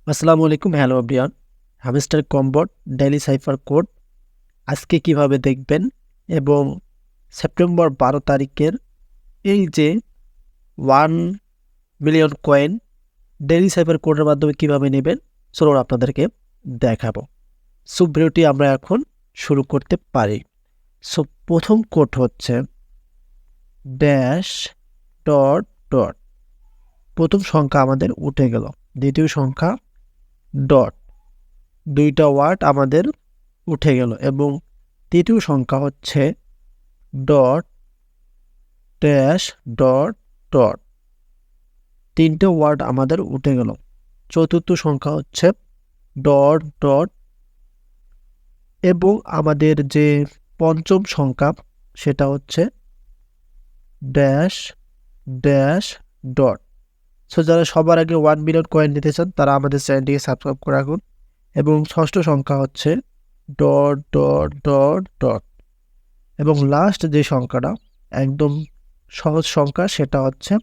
আসসালামু আলাইকুম, hello everyone. Hamster কম্বোট daily cipher code আজকে কিভাবে দেখবেন এবং সেপ্টেম্বর 12 তারিখের এই যে 1 মিলিয়ন কয়েন ডেইলি সাইফার কোডের মাধ্যমে কিভাবে নেবেন চলুন আপনাদেরকে দেখাবো। সো ভিডিওটি আমরা এখন শুরু করতে পারি। সো প্রথম কোড হচ্ছে ড্যাশ ডট ডট। প্রথম সংখ্যা আমাদের উঠে গেল, দ্বিতীয় সংখ্যা ডট, দুইটা ওয়ার্ড আমাদের উঠে গেল এবং তৃতীয় সংখ্যা হচ্ছে ডট ড্যাশ ডট ডট, তিনটে ওয়ার্ড আমাদের উঠে গেল। চতুর্থ সংখ্যা হচ্ছে ডট ডট এবং আমাদের যে পঞ্চম সংখ্যা সেটা হচ্ছে ড্যাশ ড্যাশ ডট। সো যারা সবার আগে 1 মিলিয়ন কয়েন নিতে চান তারা আমাদের চ্যানেলটিকে সাবস্ক্রাইব করে রাখুন। এবং ষষ্ঠ সংখ্যা হচ্ছে ডট ডট ডট ডট এবং লাস্ট যে সংখ্যাটা একদম সহজ সংখ্যা সেটা হচ্ছে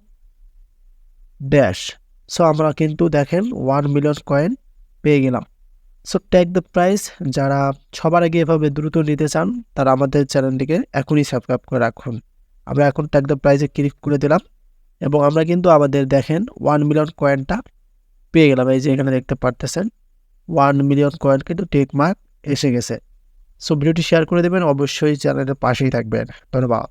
ড্যাশ। সো আমরা কিন্তু দেখেন 1 মিলিয়ন কয়েন পেয়ে গেলাম। সো ট্যাগ দ্য প্রাইস, যারা সবার আগে এভাবে দ্রুত নিতে চান তারা আমাদের চ্যানেলটিকে এখনই সাবস্ক্রাইব করে রাখুন। আমরা এখন ট্যাগ দ্য প্রাইসে ক্লিক করে দিলাম এবং আমরা কিন্তু আমাদের দেখেন 1 মিলিয়ন কয়েনটা পেয়ে গেলাম। এই যে এখানে দেখতে পারতেছেন 1 মিলিয়ন কয়েন কিন্তু টিক মার্ক এসে গেছে। সো ভিডিওটি শেয়ার করে দেবেন, অবশ্যই চ্যানেলের পাশেই থাকবেন। ধন্যবাদ।